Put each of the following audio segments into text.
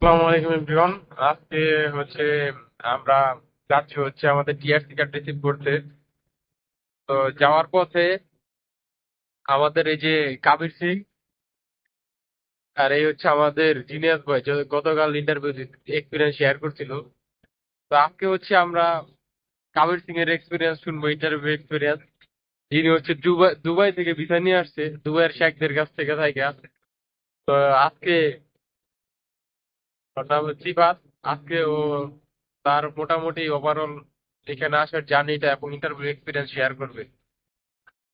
আসসালামু আলাইকুম এভরিওয়ান। আজকে হচ্ছে আমরা যাচ্ছি আমাদের টিআরসি কার্ড রিসিভ করতে। তো যাওয়ার পথে আমাদের এই যে কাবির সিং আর এই আমাদের জিনিয়াস বয় যে গতকাল ইন্টারভিউ এক্সপিরিয়েন্স শেয়ার করছিল। তো আজকে আমরা কাবির সিং এর এক্সপিরিয়েন্স শুনবো, ইন্টারভিউ এক্সপিরিয়েন্স। যিনি দুবাই দুবাই থেকে ভিসা নিয়ে আসছে, দুবাইয়ের শেখদের কাছ থেকে থাইকা। তো আজকে ওর নাম হচ্ছে সিফাত। আজকে ও তার মোটামুটি ওভারঅল এখানে আসার জার্নিটা এবং ইন্টারভিউ এক্সপিরিয়েন্স শেয়ার করবে।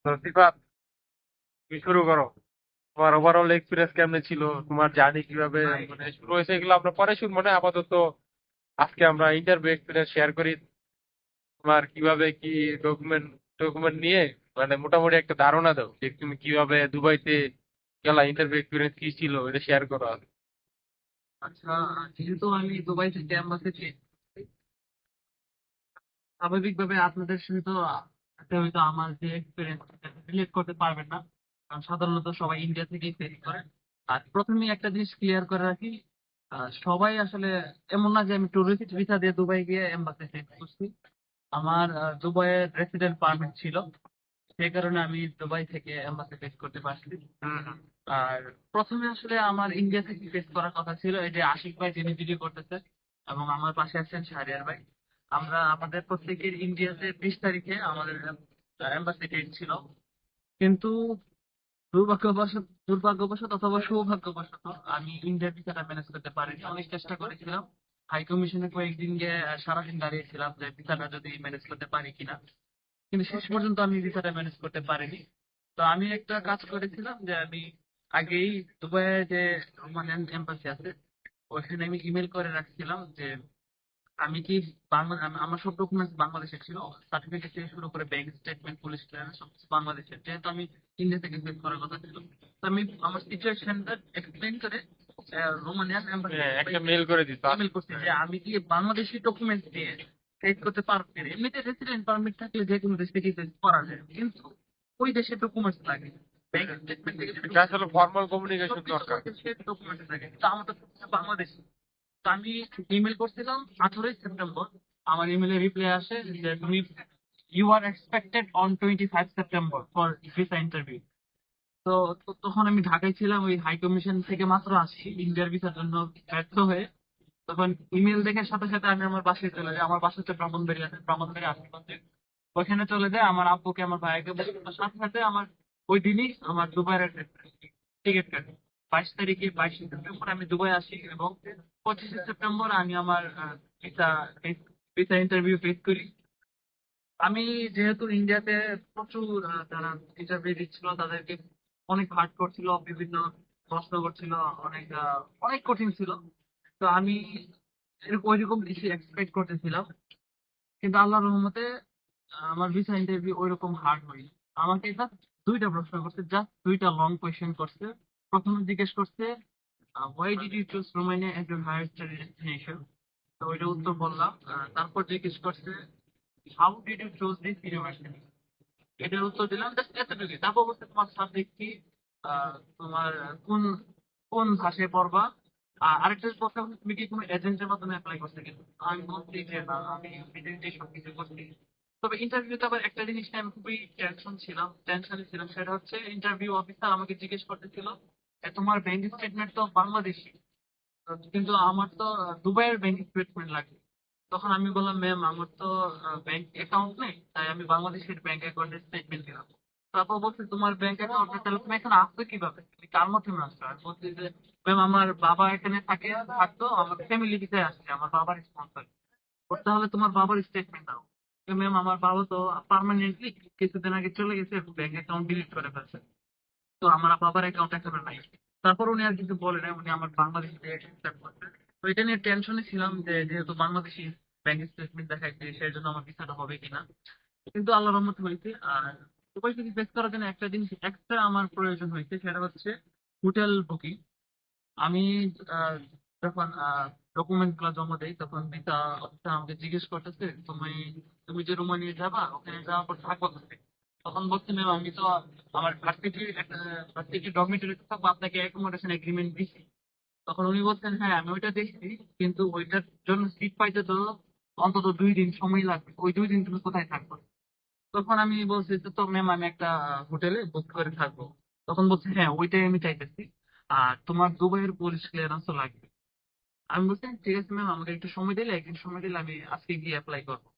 তো সিফাত, তুমি শুরু করো। তোমার ওভারঅল এক্সপিরিয়েন্স কেমনে ছিল, তোমার জার্নি কিভাবে মানে শুরু হয়েছে, এগুলো আমরা পরে শুনবো না। আপাতত আজকে আমরা ইন্টারভিউ এক্সপিরিয়েন্স শেয়ার করি। তোমার কিভাবে কি ডকুমেন্ট ডকুমেন্ট নিয়ে মানে মোটামুটি একটা ধারণা দাও যে তুমি কিভাবে দুবাইতে গেলা, ইন্টারভিউ এক্সপিরিয়েন্স কি ছিল, এটা শেয়ার করো। আচ্ছা, যেহেতু আমি দুবাই থেকে এম্বাসিতে স্বাভাবিকভাবে আপনাদের সাথে তো হয়তো আমার যে এক্সপিরিয়েন্স রিলেট করতে পারবেন না, কারণ সাধারণত সবাই ইন্ডিয়া থেকেই ফেস করে। আর প্রথমেই একটা জিনিস ক্লিয়ার করে রাখি, সবাই আসলে এমন না যে আমি টুরিস্ট ভিসা দিয়ে দুবাই গিয়ে এম্বাসি ফেস করছি। আমার দুবাইয়ের রেসিডেন্ট পারমিট ছিল, সেই কারণে আমি দুবাই থেকে এম্বাসি ফেস করতে পারছি। হুম হুম। আর প্রথমে আসলে আমার ইন্ডিয়া থেকে ফেস করার কথা ছিল, এই যে আশিক ভাই যিনি ভিডিও করতেছে এবং আমার পাশে আছেন শাহরিয়ার ভাই। আমরা আমাদের প্রত্যেকের ইন্ডিয়াতে 20 তারিখে আমাদের এম্বাসি ডেট ছিল। কিন্তু দুর্ভাগ্যবশত অথবা সৌভাগ্যবশত আমি ইন্ডিয়ার ভিসাটা ম্যানেজ করতে পারিনি। অনেক চেষ্টা করেছিলাম, হাই কমিশনে কয়েকদিন গিয়ে সারাদিন দাঁড়িয়েছিলাম যে ভিসাটা যদি ম্যানেজ করতে পারি কিনা, কিন্তু শেষ পর্যন্ত আমি ভিসাটা ম্যানেজ করতে পারিনি। তো আমি একটা কাজ করেছিলাম যে আমি আগেই দুবাইয়ে যে রোমানিয়ান এম্বাসি আছে ওইখানে আমি ইমেল করে রাখছিলাম যে আমি কি আমার সব ডকুমেন্টস বাংলাদেশে ছিল, সার্টিফিকেট থেকে শুরু করে ব্যাংক স্টেটমেন্ট, পুলিশ ক্লিয়ারেন্স সবকিছু বাংলাদেশের, যেহেতু আমি ইন্ডিয়া থেকে ফেস করার কথা ছিল। তো আমি আমার সিচুয়েশনটা এক্সপ্লেন করে রোমানিয়ান এম্বাসি হ্যাঁ, একটা মেল করে দিত। ইমেল করছি যে আমি কি বাংলাদেশি ডকুমেন্টস দিয়ে ফেস করতে পারবো কিনা। এমনিতে রেসিডেন্ট পারমিট থাকলে যে কোনো দেশ থেকে ফেস করা যায়, কিন্তু ওই দেশের ডকুমেন্টস লাগে, ব্যাংক স্টেটমেন্ট থেকে শুরু এটা করে আসলে ফর্মাল কমিউনিকেশন সবকিছু দরকার। ওই দেশের ডকুমেন্টস লাগে, তো আমার তো বাংলাদেশ। তো আমি ইমেল করছিলাম 18ই সেপ্টেম্বর। আমার ইমেলে রিপ্লাই আসে যে তুমি you are expected on 25 September for visa interview. তো তখন আমি ঢাকায় ছিলাম, ওই হাই কমিশন থেকে মাত্র আসি ইন্ডিয়ার ভিসার জন্য ব্যর্থ হয়ে। তখন ইমেল দেখে সাথে সাথে আমি আমার বাসায় চলে যাই। আমার বাসা হচ্ছে ব্রাহ্মণবাড়িয়া, ব্রাহ্মণবাড়িয়া আশেপাশে। ওইখানে চলে যাই, আমার আব্বুকে আমার ভাইকে বলি। তো সাথে সাথে আমার ওই দিনই আমার দুবাইয়ের টিকিট কাটে। 22 তারিখে 22 সেপ্টেম্বর আমি দুবাই আসি এবং 25 সেপ্টেম্বর আমি আমার ভিসা ভিসা ইন্টারভিউ ফেস করি। আমি যেহেতু ইন্ডিয়াতে প্রচুর যারা ইন্টারভিউ দিচ্ছিল তাদেরকে অনেক হার্ড করছিল, বিভিন্ন প্রশ্ন করছিল, অনেক অনেক কঠিন ছিল। তো আমি এরকম ওইরকম বেশি এক্সপেক্ট করতেছিলাম, কিন্তু আল্লাহর রহমতে আমার ভিসা ইন্টারভিউ ওইরকম হার্ড হয়নি। আমাকে জাস্ট দুইটা প্রশ্ন করছে, জাস্ট দুইটা লং কোয়েশ্চেন করছে। প্রথমে জিজ্ঞেস করছে why did you choose Romania as your higher study destination. তো ওইটা উত্তর বললাম। তারপর জিজ্ঞেস করছে how did you choose this university. এটার উত্তর দিলাম, জাস্ট এতটুকুই। তারপর বলছে তোমার সাবজেক্ট কি, তোমার কোন কোন ভাষায় পড়বা। আরেকটা প্রশ্ন হচ্ছে, তুমি কি কোনো এজেন্টের মাধ্যমে অ্যাপ্লাই করতে গেছো। আমি বলছি যে না, আমি এজেন্টে সবকিছু করছি। তবে ইন্টারভিউতে আবার একটা জিনিস নিয়ে আমি খুবই টেনশনে ছিলাম, সেটা হচ্ছে ইন্টারভিউ অফিসার আমাকে জিজ্ঞেস করতেছিল তোমার ব্যাংক স্টেটমেন্ট তো বাংলাদেশি, কিন্তু আমার তো দুবাইয়ের ব্যাংক স্টেটমেন্ট লাগে। তখন আমি বললাম ম্যাম আমার তো ব্যাংক অ্যাকাউন্ট নেই, তাই আমি বাংলাদেশের ব্যাংক অ্যাকাউন্টের স্টেটমেন্ট দিলাম। তারপর বলছে তোমার ব্যাংক অ্যাকাউন্ট নেই, তাহলে তুমি এখানে আসছো কিভাবে, তুমি কার মাধ্যমে আসছো। আর বলছি যে ম্যাম আমার বাবা এখানে থাকতো, আমার ফ্যামিলি ভিসায় আসছে, আমার বাবার স্পন্সর। করতে হলে তোমার বাবার স্টেটমেন্ট দাও। ম্যাম আমার বাবা তো পার্মানেন্টলি কিছুদিন আগে চলে গেছে, ব্যাংক অ্যাকাউন্ট ডিলিট করে ফেলছে, তো আমার বাবার অ্যাকাউন্ট একেবারে নাই। তারপর উনি আর কিছু বলে নাই, উনি আমার বাংলাদেশি থেকে অ্যাকসেপ্ট করছে। তো এটা নিয়ে টেনশনে ছিলাম যে যেহেতু বাংলাদেশি ব্যাংক স্টেটমেন্ট দেখাচ্ছে, সেই জন্য আমার ভিসাটা হবে কিনা। কিন্তু আল্লাহর রহমত হয়েছে। আর দুবাই থেকে ফেস করার জন্য একটা জিনিস এক্সট্রা আমার প্রয়োজন হয়েছে, সেটা হচ্ছে হোটেল বুকিং। আমি আহ, যখন ডকুমেন্ট গুলো জমা দেই তখন ভিসা অফিসার আমাকে জিজ্ঞেস করতেছে তুমি তুমি যে রুমে নিয়ে যাবা ওখানে যাওয়ার পর থাকবো কোথায়। তখন বলছি ম্যাম আমি তো আমার ভার্সিটির ডরমিটরি থাকবো, আপনাকে অ্যাকোমোডেশন এগ্রিমেন্ট দিছি। তখন উনি বলছেন হ্যাঁ আমি ওইটা দেখছি, কিন্তু ওইটার জন্য সিট পাইতে তো অন্তত 2 দিন সময় লাগবে, ওই 2 দিন তুমি কোথায় থাকবে? তখন আমি বলছি যে তো ম্যাম আমি একটা হোটেলে বুক করে থাকবো। তখন বলছে হ্যাঁ ওইটাই আমি চাইতেছি, আর তোমার দুবাইয়ের পুলিশ ক্লিয়ারেন্সও লাগবে। আমি বলছি ঠিক আছে ম্যাম, আমাকে একটু সময় দিলে, একদিন সময় দিলে আমি আজকে গিয়ে অ্যাপ্লাই করবো।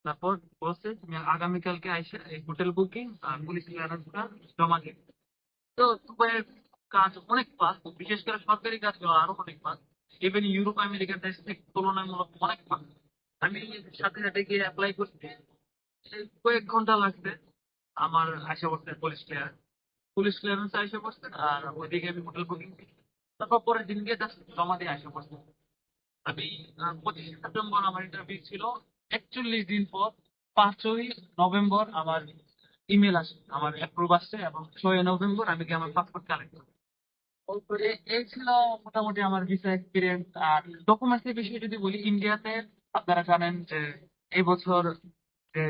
তারপর বলছে তুমি আগামীকালকে আইসা এই হোটেল বুকিং আর পুলিশ ক্লিয়ারেন্সটা জমা দিবে। তো দুবাইয়ের কাজ অনেক ফাস্ট, বিশেষ করে সরকারি কাজগুলো আরো অনেক ফাস্ট। ইভেন ইউরোপ আমেরিকার দেশ থেকে তুলনামূলক অনেক ফাস্ট। আমি সাথে সাথে গিয়ে অ্যাপ্লাই করছি, এই কয়েক ঘন্টা লাগছে। আমার আসে পড়ছে পুলিশ ক্লিয়ারেন্স আসে পড়ছে, আর ওইদিকে আমি হোটেল বুকিং, তারপর পরের দিন গিয়ে জাস্ট জমা দিয়ে আসে পড়ছে। আমি 25 সেপ্টেম্বর আমার ইন্টারভিউ ছিল। 41 দিন পর 5ই নভেম্বর আমার ইমেল আসে, আমার অ্যাপ্রুভ আসছে, এবং 6ই নভেম্বর আমি গিয়ে আমার পাসপোর্ট কালেক্ট করি। এই ছিল মোটামুটি আমার ভিসা এক্সপিরিয়েন্স। আর ডকুমেন্টস এর বিষয়ে যদি বলি, ইন্ডিয়াতে আপনারা জানেন যে এই বছর যে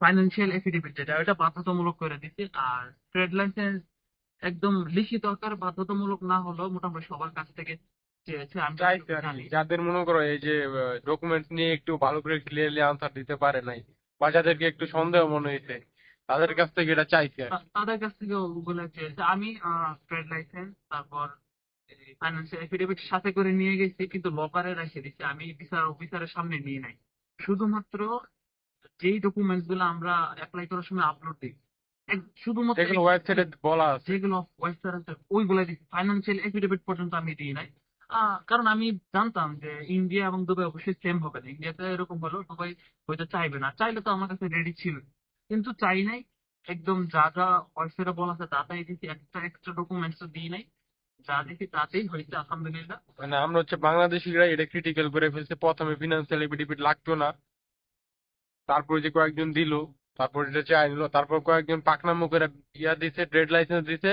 ফাইন্যান্সিয়াল এফিডেভিট যেটা, ওটা বাধ্যতামূলক করে দিচ্ছে। আর ট্রেড লাইসেন্স একদম লিখিত আকার বাধ্যতামূলক না হলেও মোটামুটি সবার কাছ থেকে চেয়েছে, আমি চাইছে যতটুকু আর কি, জানি। যাদের মনে করো এই যে ডকুমেন্টস নিয়ে একটু ভালো করে ক্লিয়ারলি আনসার দিতে পারে নাই, বা যাদেরকে একটু সন্দেহ মনে হয়েছে, তাদের কাছ থেকে এটা চাইছে আর কি। তাদের কাছ থেকে ওগুলো চেয়েছে। আমি ট্রেড লাইসেন্স, তারপর ফাইন্যান্সিয়াল এফিডেভিট সাথে করে নিয়ে গেছি, কিন্তু লকারে রেখে দিচ্ছি, আমি অফিসারের সামনে নিয়ে নাই। শুধুমাত্র যেই ডকুমেন্টস গুলো আমরা অ্যাপ্লাই করার সময় আপলোড দিই, শুধুমাত্র যেগুলো ওয়েবসাইটে বলা আছে। যেগুলো ওয়েবসাইট আছে ওইগুলো দিই, ফাইন্যান্সিয়াল এফিডেভিট পর্যন্ত আমি দিই নাই। কারণ আমি জানতাম যে ইন্ডিয়া এবং দুবাই অবশ্যই সেম হবে না, ইন্ডিয়াতে এরকম হলো দুবাই হয়তো চাইবে না, চাইলে তো আমার কাছে রেডি ছিল, কিন্তু চাই নাই। একদম যা যা ওয়েবসাইটে বলা আছে তা তাই দিচ্ছি, এক্সট্রা এক্সট্রা ডকুমেন্টস দিই নাই, যা দেখি তাতেই হয়েছে আলহামদুলিল্লাহ। মানে আমরা হচ্ছে বাংলাদেশিরা এটা ক্রিটিক্যাল করে ফেলছে, প্রথমে ফিনান্সিয়াল এফিডেভিট লাগতো না, তারপর যে কয়েকজন দিল, তারপর এটা চাই নিল, তারপর কয়েকজন পাকনামো করে ইয়া দিছে, ট্রেড লাইসেন্স দিছে,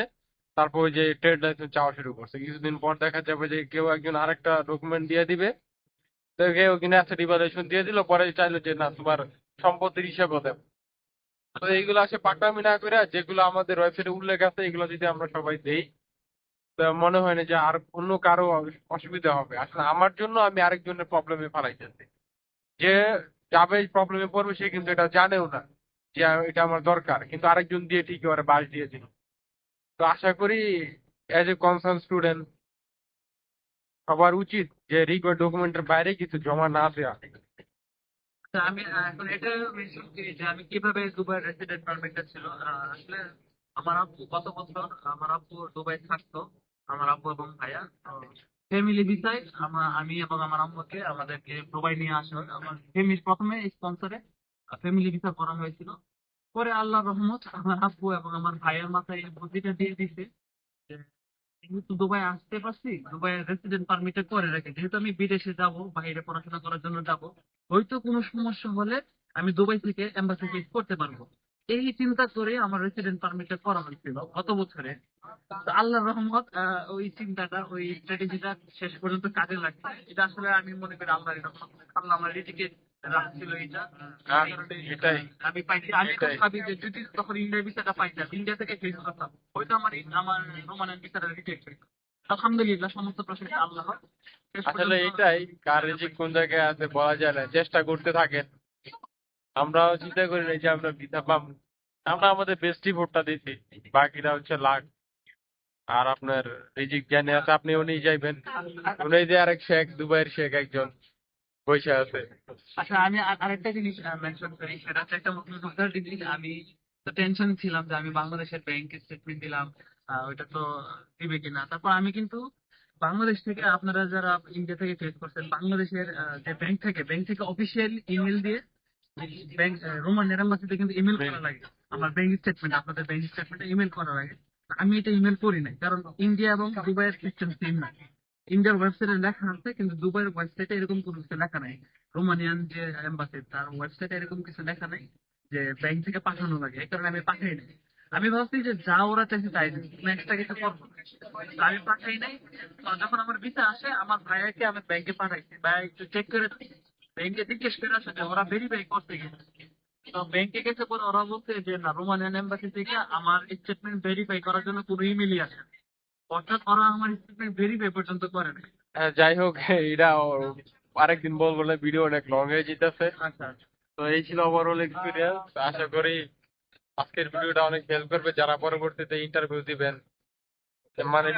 তারপর ওই যে ট্রেড লাইসেন্স চাওয়া শুরু করছে। কিছুদিন পর দেখা যাবে যে কেউ একজন আরেকটা ডকুমেন্ট দিয়ে দিবে, তো কেউ কিনা অ্যাসেট ইভালুয়েশন দিয়ে দিল, পরে চাইলো যে না তোমার সম্পত্তির হিসাবও দেব। তো এইগুলো আসে পাকনামি না করে, যেগুলো আমাদের ওয়েবসাইটে উল্লেখ আছে এগুলো যদি আমরা সবাই দেই, তো মনে হয় না যে আর অন্য কারো অসুবিধা হবে। আসলে আমার জন্য আমি আরেকজনের প্রবলেমে ফেলাইতেছি, যে যাবে প্রবলেমে পড়বে সে কিন্তু এটা জানেও না যে এটা আমার দরকার, কিন্তু আরেকজন দিয়ে ঠিকই ওরা বাস দিয়ে দিল। তো আশা করি এজ এ কনসার্ন স্টুডেন্ট সবার উচিত যে রিকোয়ার্ড ডকুমেন্টের বাইরে কিছু জমা না দেওয়া। তা আমি এখন এটা মেনশন করি যে আমি কিভাবে দুবাই রেসিডেন্ট পারমিটটা ছিল। আসলে আমার আব্বু গত বছর, আমার আব্বু দুবাই থাকতো, আমার আব্বু এবং ভাইয়া ফ্যামিলি ভিসায় আমি এবং আমার আম্মুকে আমাদেরকে দুবাই নিয়ে আসা হয়। আমার ফ্যামিলি প্রথমে স্পন্সরে ফ্যামিলি ভিসা করা হয়েছিল। পরে আল্লাহর রহমত আমার আব্বু এবং আমার ভাইয়ের মাথায় এই বুদ্ধিটা দিয়ে দিছে যে যেহেতু দুবাই আসতে পারছি, দুবাই রেসিডেন্ট পারমিটে করে রেখে, যেহেতু আমি বিদেশে যাব, বাইরে পড়াশোনা করার জন্য যাব, হয়তো কোনো সমস্যা হলে আমি দুবাই থেকে এম্বাসি ফেস করতে পারবো। এই চিন্তা করে আমার রেসিডেন্ট পারমিটটা করা হয়েছিল গত বছরে। তো আল্লাহর রহমত, ওই চিন্তাটা, ওই স্ট্র্যাটেজিটা শেষ পর্যন্ত কাজে লাগছে। এটা আসলে আমি মনে করি আল্লাহর রহমত, আল্লাহ আমার রিজিকে রাখছিল এটা। আর এই কারণে এটাই আমি পাইছি। আমি এখন এটাই ভাবি যে যদি তখন ইন্ডিয়া ভিসাটা পাইতাম, ইন্ডিয়া থেকে ফেস করতাম, হয়তো আমার রোমানিয়ান ভিসাটা রিজেক্ট হইতো। আলহামদুলিল্লাহ, সমস্ত প্রশংসা আল্লাহর। শেষ আসলে পর্যন্ত এটাই, কার ভিসাটা রিজিক পাইছি। কোন জায়গায় আছে বলা যায় না, চেষ্টা করতে থাকেন। আমরাও চিন্তা করি না যে আমরা ভিসা পাবো, আমরা আমাদের বেস্ট ভোটটা দিচ্ছি, বাকিরা হচ্ছে লাখ। আর আপনার রিজিক জ্ঞানে আছে, আপনি উনি যাইবেন, উনি যে আরেক শেখ, দুবাইয়ের শেখ একজন বসে আছে। আচ্ছা, আমি আরেকটা জিনিস মেনশন করি, সেটা হচ্ছে একটা মজার জিনিস। আমি তো টেনশন ছিলাম যে আমি বাংলাদেশের ব্যাংক স্টেটমেন্ট দিলাম, ওইটা তো দিবে কিনা। তারপর আমি কিন্তু বাংলাদেশ থেকে, আপনারা যারা ইন্ডিয়া থেকে ফেস করছেন, বাংলাদেশের যে ব্যাংক থেকে অফিসিয়াল ইমেল দিয়ে ব্যাংক রোমানিয়ার এম্বাসিতে কিন্তু ইমেল করা লাগে। আমার ব্যাংক স্টেটমেন্ট, আপনাদের ব্যাংক স্টেটমেন্টে ইমেল করা লাগে। আমি এটা ইমেল করি নাই, কারণ ইন্ডিয়া এবং দুবাইয়ের সিস্টেম সেম না। ইন্ডিয়ার ওয়েবসাইটে লেখা আছে, কিন্তু দুবাইয়ের ওয়েবসাইটে এরকম কোনো কিছু লেখা নাই। রোমানিয়ান যে এম্বাসি, তার ওয়েবসাইটে এরকম কিছু লেখা নাই যে ব্যাংক থেকে পাঠানো লাগে। এই কারণে আমি পাঠাই নাই। আমি ভাবছি যে যা ওরা চাইছে তাই নেক্সটটা কিছু করবো না। তো আমি পাঠাই নাই। তো যখন আমার ভিসা আসে, আমার ভাইয়াকে আমি ব্যাংকে পাঠাইছি, ভাই একটু চেক করে ব্যাংকে জিজ্ঞেস করে আসে যে ওরা ভেরিফাই করতে গেছে। তো ব্যাংকে গেছে, পরে ওরা বলছে যে না, রোমানিয়ান এম্বাসি থেকে আমার স্টেটমেন্ট ভেরিফাই করার জন্য কোনো ইমেলই আসে না। অর্থাৎ ওরা আমার স্টেটমেন্ট ভেরিফাই পর্যন্ত করে নাই। যাই হোক, এটা আরেকদিন বলবো না, ভিডিও অনেক লং হয়ে যেতেছে। আচ্ছা আচ্ছা। তো এই ছিল ওভারঅল এক্সপিরিয়েন্স। আশা করি আজকের ভিডিওটা অনেক হেল্প করবে যারা পরবর্তীতে ইন্টারভিউ দিবেন। মানে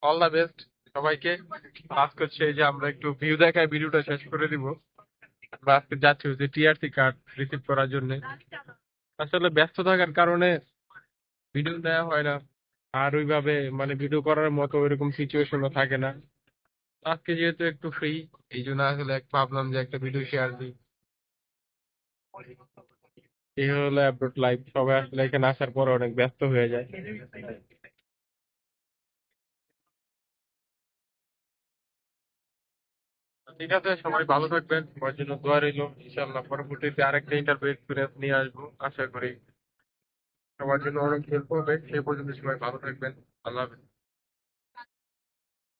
অল দা বেস্ট সবাইকে। আজকে হচ্ছে এই যে আমরা একটু ভিউ দেখায় ভিডিওটা শেষ করে দিব। আমরা আজকে যাচ্ছি হচ্ছে টিআরসি কার্ড রিসিভ করার জন্য। আসলে ব্যস্ত থাকার কারণে ভিডিও দেওয়া হয় না, আর ওইভাবে মানে ভিডিও করার মতো ওইরকম সিচুয়েশনও থাকে না। আজকে যেহেতু একটু ফ্রি, এই জন্য আসলে ভাবলাম যে একটা ভিডিও শেয়ার দিই। এই হলো অ্যাব্রোড লাইফ, সবাই আসলে এখানে আসার পরে অনেক ব্যস্ত হয়ে যায়। ঠিক আছে, সবাই ভালো থাকবেন, সবার জন্য দোয়া রইলো। ইনশাল্লাহ পরবর্তীতে আরেকটা ইন্টারভিউ এক্সপিরিয়েন্স নিয়ে আসবো আশা করি। সবার জন্য অনেক হেল্প হবে। সে পর্যন্ত সবাই ভালো থাকবেন। আল্লাহ হাফেজ।